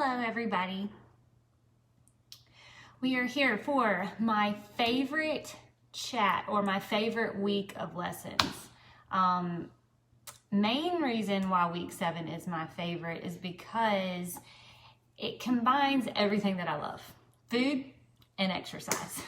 Hello everybody. We are here for my favorite chat or my favorite week of lessons. Main reason why week 7 is my favorite is because it combines everything that I love: food and exercise.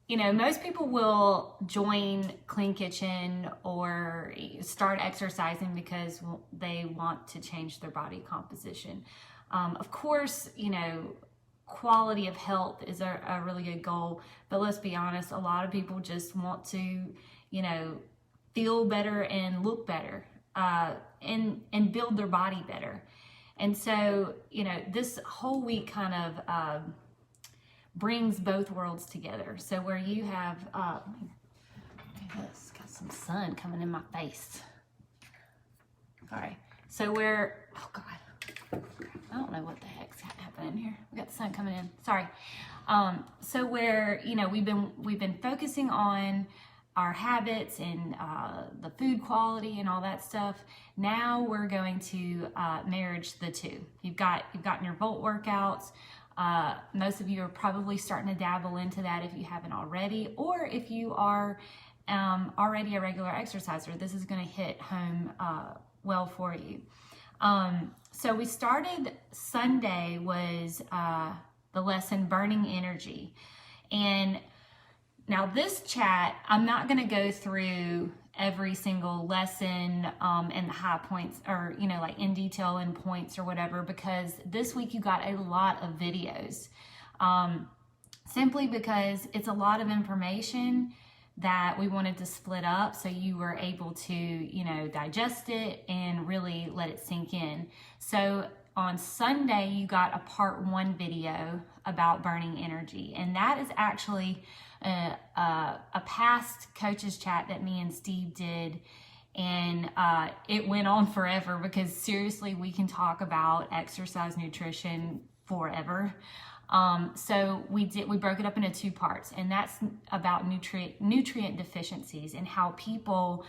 You know, most people will join Clean Kitchen or start exercising because they want to change their body composition. Of course, you know, quality of health is a really good goal, but let's be honest, a lot of people just want to, you know, feel better and look better, and build their body better. And so, you know, this whole week kind of brings both worlds together. So where you have, it's got some sun coming in my face. All right, so where, oh God, I don't know what the heck's happening here. We got the sun coming in, sorry. So where, you know, we've been focusing on our habits and the food quality and all that stuff. Now we're going to marriage the two. You've gotten your Volt workouts. Most of you are probably starting to dabble into that if you haven't already, or if you are already a regular exerciser, this is going to hit home well for you. So we started, Sunday was the lesson Burning Energy. And now this chat, I'm not going to go through every single lesson and the high points, or, you know, like in detail and points or whatever, because this week you got a lot of videos, simply because it's a lot of information that we wanted to split up so you were able to, you know, digest it and really let it sink in. So on Sunday, you got a part 1 video about burning energy, and that is actually a past coaches chat that me and Steve did, and it went on forever because seriously, we can talk about exercise nutrition forever. So we broke it up into 2 parts, and that's about nutrient deficiencies and how people,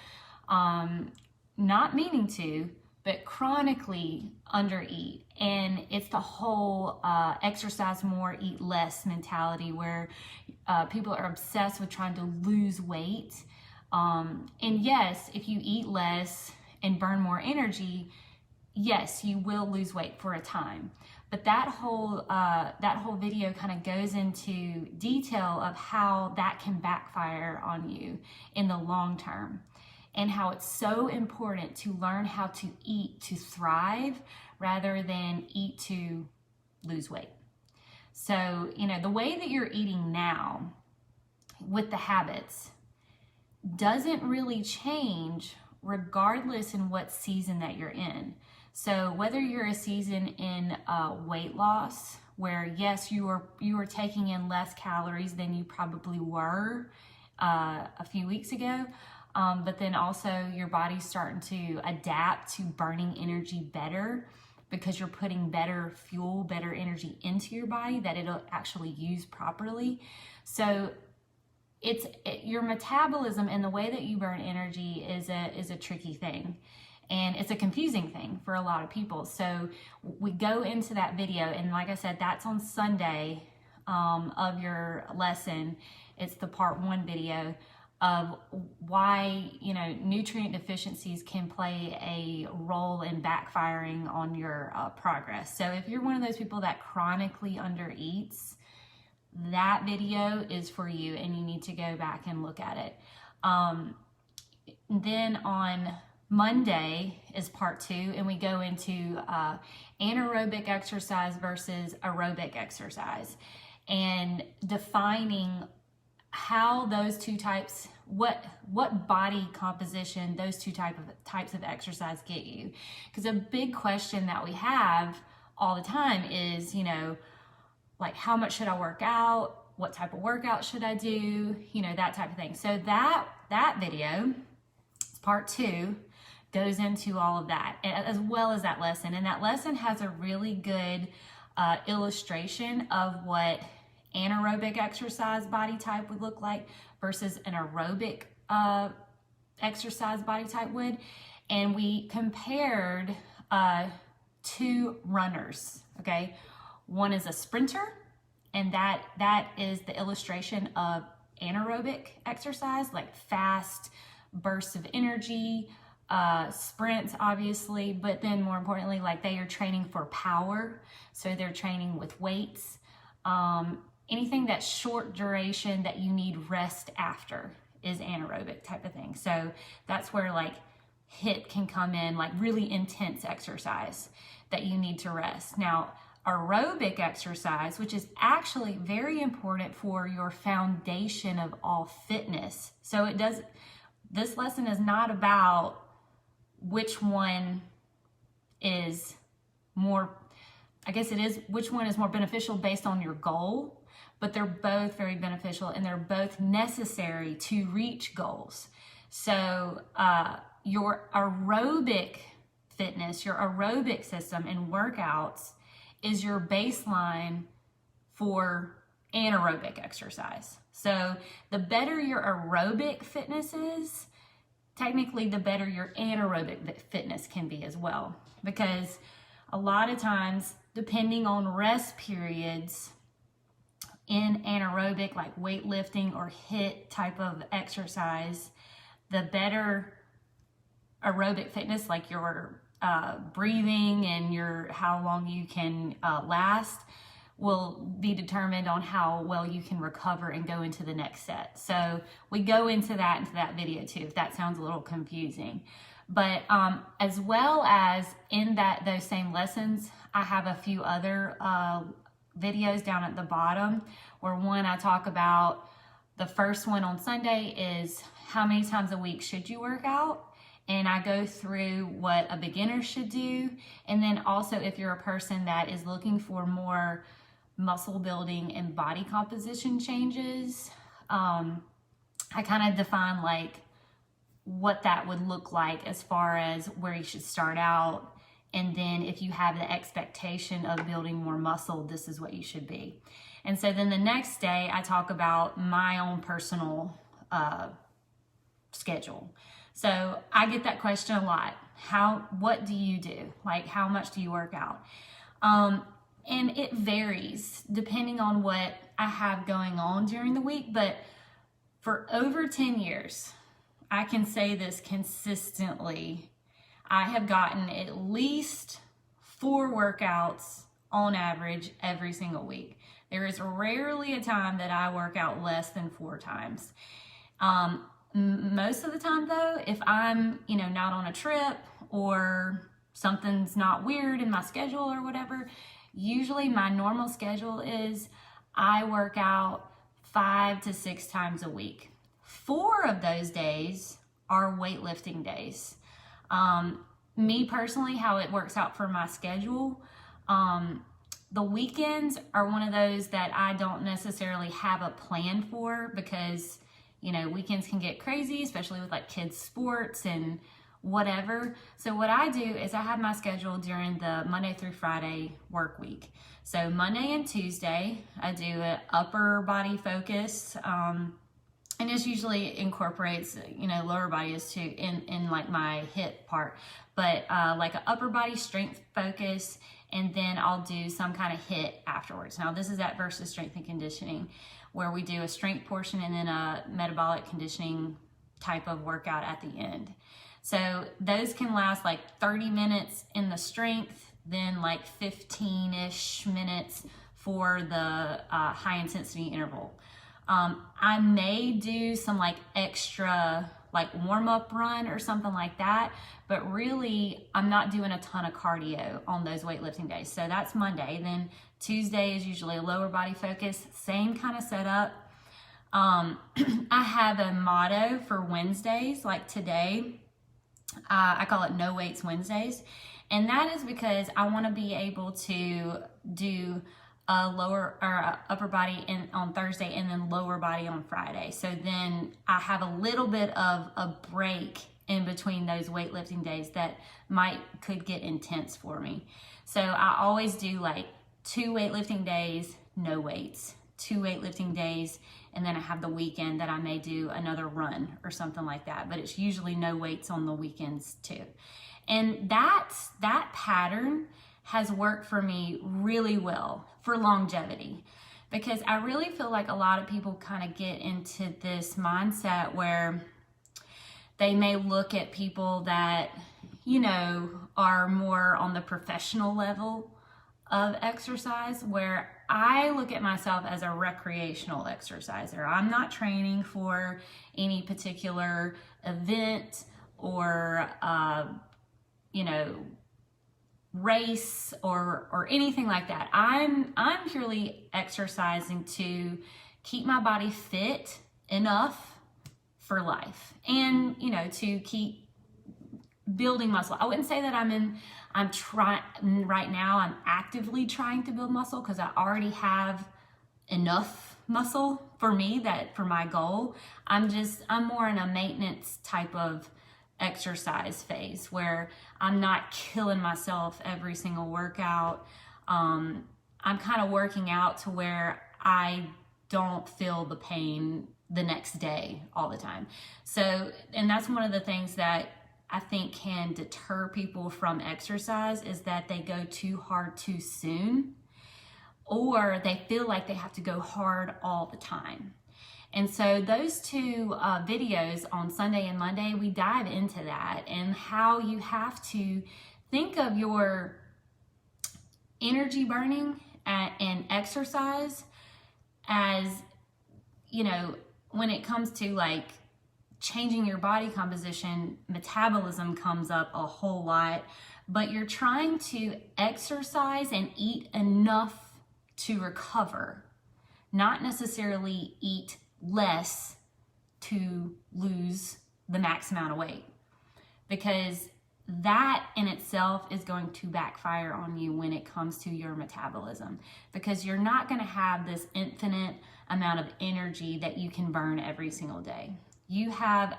not meaning to, but chronically undereat. And it's the whole exercise more, eat less mentality, where people are obsessed with trying to lose weight. And yes, if you eat less and burn more energy, yes, you will lose weight for a time. But that whole video kind of goes into detail of how that can backfire on you in the long term, and how it's so important to learn how to eat to thrive rather than eat to lose weight. So, you know, the way that you're eating now with the habits doesn't really change regardless in what season that you're in. So whether you're a season in weight loss, where yes, you are taking in less calories than you probably were a few weeks ago, but then also your body's starting to adapt to burning energy better because you're putting better fuel, better energy into your body that it'll actually use properly. So your metabolism and the way that you burn energy is a tricky thing. And it's a confusing thing for a lot of people. So we go into that video, and like I said, that's on Sunday of your lesson. It's the part 1 video of why, you know, nutrient deficiencies can play a role in backfiring on your progress. So if you're one of those people that chronically undereats, that video is for you, and you need to go back and look at it. Then on Monday is part 2, and we go into anaerobic exercise versus aerobic exercise, and defining how those 2 types, what body composition those 2 types of exercise get you. Because a big question that we have all the time is, you know, like, how much should I work out? What type of workout should I do? You know, that type of thing. So that video, it's part 2, goes into all of that, as well as that lesson. And that lesson has a really good illustration of what anaerobic exercise body type would look like versus an aerobic exercise body type would. And we compared two runners, okay? One is a sprinter, and that is the illustration of anaerobic exercise, like fast bursts of energy, sprints obviously, but then more importantly, like they are training for power. So they're training with weights, anything that's short duration that you need rest after is anaerobic type of thing. So that's where like HIIT can come in, like really intense exercise that you need to rest. Now, aerobic exercise, which is actually very important for your foundation of all fitness. So this lesson is not about which one is more, I guess it is, which one is more beneficial based on your goal, but they're both very beneficial and they're both necessary to reach goals. So your aerobic fitness, your aerobic system and workouts is your baseline for anaerobic exercise. So the better your aerobic fitness is, technically the better your anaerobic fitness can be as well. Because a lot of times, depending on rest periods in anaerobic, like weightlifting or HIIT type of exercise, the better aerobic fitness, like your breathing and your how long you can last, will be determined on how well you can recover and go into the next set. So we go into that video too, if that sounds a little confusing. But as well as in those same lessons, I have a few other videos down at the bottom, where one I talk about, the first one on Sunday is how many times a week should you work out? And I go through what a beginner should do. And then also if you're a person that is looking for more muscle building and body composition changes, I kind of define like what that would look like as far as where you should start out. And then if you have the expectation of building more muscle, this is what you should be. And so then the next day I talk about my own personal schedule. So I get that question a lot. What do you do? Like, how much do you work out? And it varies depending on what I have going on during the week. But for over 10 years, I can say this consistently, I have gotten at least 4 workouts on average every single week. There is rarely a time that I work out less than 4 times. Most of the time though, if I'm, not on a trip or something's not weird in my schedule or whatever, usually my normal schedule is I work out 5 to 6 times a week. 4 of those days are weightlifting days. Me personally, how it works out for my schedule, the weekends are one of those that I don't necessarily have a plan for, because weekends can get crazy, especially with like kids' sports and whatever. So what I do is I have my schedule during the Monday through Friday work week. So Monday and Tuesday, I do an upper body focus, and this usually incorporates, lower bodies too in like my HIIT part, but like an upper body strength focus, and then I'll do some kind of HIIT afterwards. Now this is at Versus Strength and Conditioning, where we do a strength portion and then a metabolic conditioning type of workout at the end. So those can last like 30 minutes in the strength, then like 15-ish minutes for the high intensity interval. I may do some like extra like warm-up run or something like that, but really I'm not doing a ton of cardio on those weightlifting days. So that's Monday. Then Tuesday is usually a lower body focus, same kind of setup. I have a motto for Wednesdays, like today, I call it No Weights Wednesdays. And that is because I want to be able to do a lower or a upper body on Thursday and then lower body on Friday. So then I have a little bit of a break in between those weightlifting days that could get intense for me. So I always do like 2 weightlifting days, no weights, 2 weightlifting days, and then I have the weekend that I may do another run or something like that. But it's usually no weights on the weekends too. And that pattern has worked for me really well for longevity. Because I really feel like a lot of people kind of get into this mindset where they may look at people that, you know, are more on the professional level of exercise, where I look at myself as a recreational exerciser. I'm not training for any particular event or, you know, race or anything like that. I'm purely exercising to keep my body fit enough for life, and, you know, to keep building muscle. I wouldn't say that I'm trying right now, I'm actively trying to build muscle, because I already have enough muscle for me, that for my goal. I'm more in a maintenance type of exercise phase where I'm not killing myself every single workout. I'm kind of working out to where I don't feel the pain the next day all the time. So, and that's one of the things that I think can deter people from exercise, is that they go too hard too soon, or they feel like they have to go hard all the time. And so those two videos on Sunday and Monday, we dive into that and how you have to think of your energy burning and exercise as, you know, when it comes to like changing your body composition, metabolism comes up a whole lot, but you're trying to exercise and eat enough to recover, not necessarily eat less to lose the max amount of weight, because that in itself is going to backfire on you when it comes to your metabolism, because you're not going to have this infinite amount of energy that you can burn every single day. You have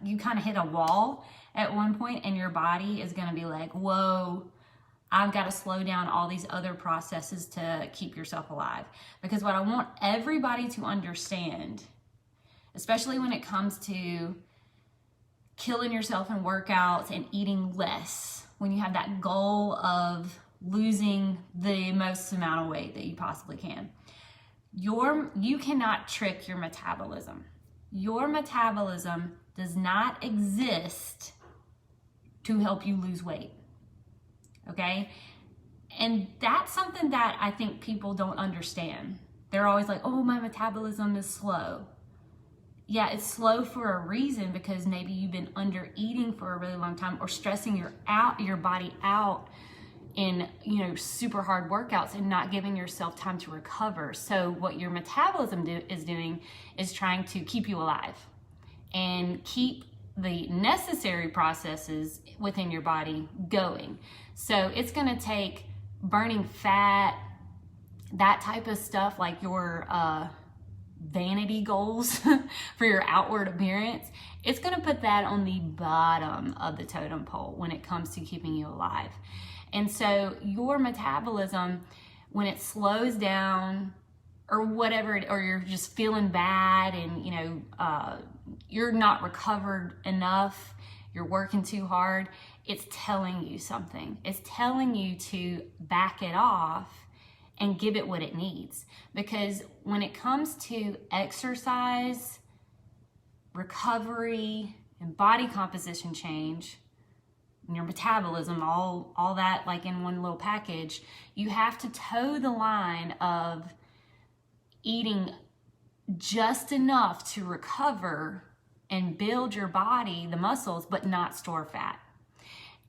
you kind of hit a wall at one point, and your body is going to be like, whoa, I've got to slow down all these other processes to keep yourself alive. Because what I want everybody to understand, especially when it comes to killing yourself in workouts and eating less, when you have that goal of losing the most amount of weight that you possibly can, you cannot trick your metabolism. Your metabolism does not exist to help you lose weight. Okay? And that's something that I think people don't understand. They're always like, oh, my metabolism is slow. Yeah, it's slow for a reason, because maybe you've been under eating for a really long time, or stressing your body out in, you know, super hard workouts and not giving yourself time to recover. So what your metabolism is doing is trying to keep you alive and keep the necessary processes within your body going. So it's going to take burning fat, that type of stuff, like your vanity goals for your outward appearance. It's going to put that on the bottom of the totem pole when it comes to keeping you alive. And so your metabolism, when it slows down or whatever, or you're just feeling bad and, you know, you're not recovered enough, you're working too hard, it's telling you something. It's telling you to back it off and give it what it needs. Because when it comes to exercise, recovery, and body composition change, and your metabolism, all that like in one little package, you have to toe the line of eating just enough to recover and build your body, the muscles, but not store fat.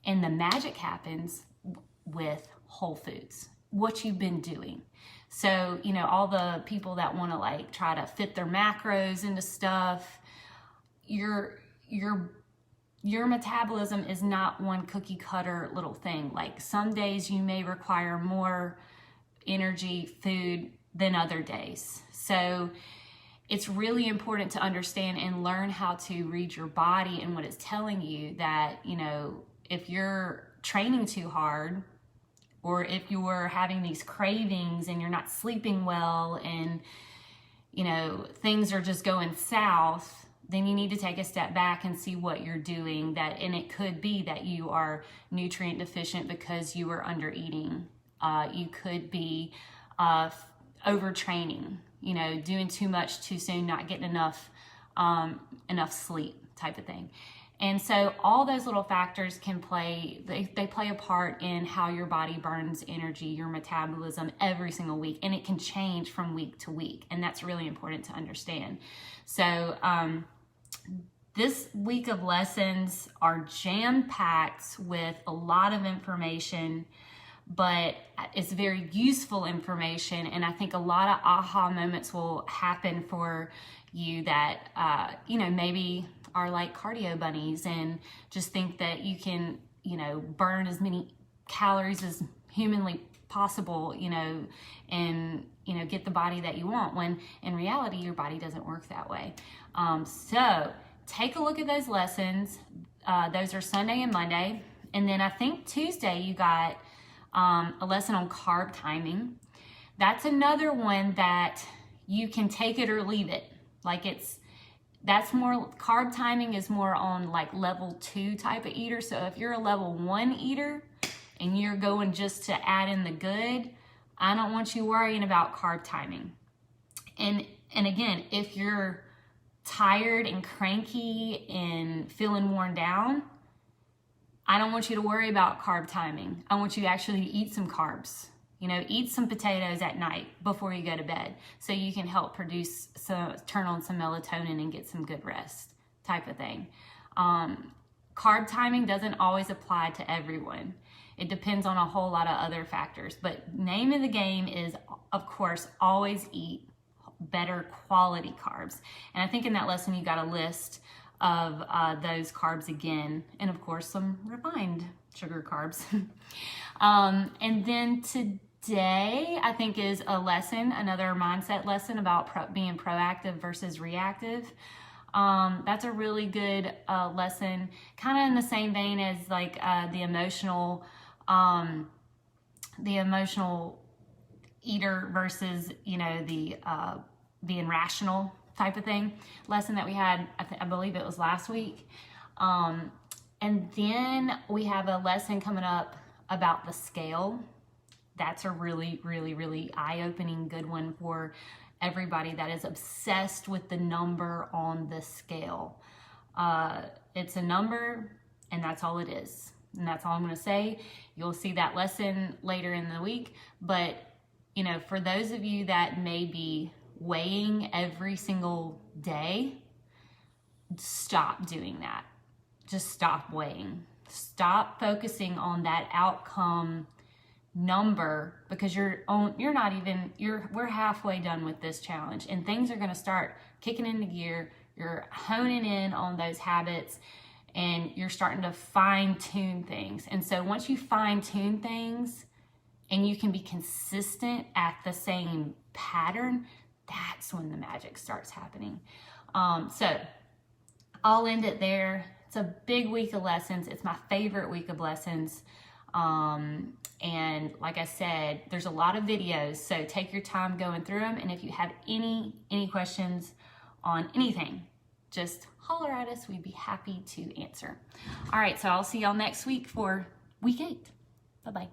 And the magic happens with whole foods, what you've been doing. So, you know, all the people that want to like try to fit their macros into stuff, your metabolism is not one cookie cutter little thing. Like some days you may require more energy, food than other days. So it's really important to understand and learn how to read your body and what it's telling you, that, you know, if you're training too hard, or if you're having these cravings and you're not sleeping well and, you know, things are just going south, then you need to take a step back and see what you're doing. And it could be that you are nutrient deficient because you are under eating. You could be overtraining, doing too much too soon, not getting enough sleep type of thing. And so all those little factors can play, they play a part in how your body burns energy, your metabolism every single week. And it can change from week to week. And that's really important to understand. So this week of lessons are jam-packed with a lot of information, but it's very useful information. And I think a lot of aha moments will happen for you that, maybe are like cardio bunnies and just think that you can, burn as many calories as humanly possible, and, get the body that you want, when in reality, your body doesn't work that way. So take a look at those lessons. Those are Sunday and Monday. And then I think Tuesday you got a lesson on carb timing. That's another one that you can take it or leave it. That's more, carb timing is more on like level 2 type of eater. So if you're a level 1 eater and you're going just to add in the good, I don't want you worrying about carb timing. And again, if you're tired and cranky and feeling worn down, I don't want you to worry about carb timing. I want you to actually eat some carbs. Eat some potatoes at night before you go to bed so you can help turn on some melatonin and get some good rest type of thing. Carb timing doesn't always apply to everyone. It depends on a whole lot of other factors, but name of the game is, of course, always eat better quality carbs. And I think in that lesson, you got a list of those carbs again, and of course, some refined sugar carbs. And then today, I think, is a lesson, another mindset lesson about being proactive versus reactive. That's a really good lesson, kind of in the same vein as like the emotional eater versus, the being rational type of thing lesson that we had, I believe it was last week. And then we have a lesson coming up about the scale. That's a really, really, really eye-opening good one for everybody that is obsessed with the number on the scale. It's a number, and that's all it is. And that's all I'm going to say. You'll see that lesson later in the week. But, for those of you that may be weighing every single day, stop doing that. Just stop weighing. Stop focusing on that outcome number, because we're halfway done with this challenge, and things are going to start kicking into gear. You're honing in on those habits, and you're starting to fine-tune things. And so once you fine-tune things and you can be consistent at the same pattern, that's when the magic starts happening. So I'll end it there. It's a big week of lessons. It's my favorite week of lessons. And like I said, there's a lot of videos, so take your time going through them. And if you have any questions on anything, just holler at us. We'd be happy to answer. All right, so I'll see y'all next week for week 8. Bye-bye.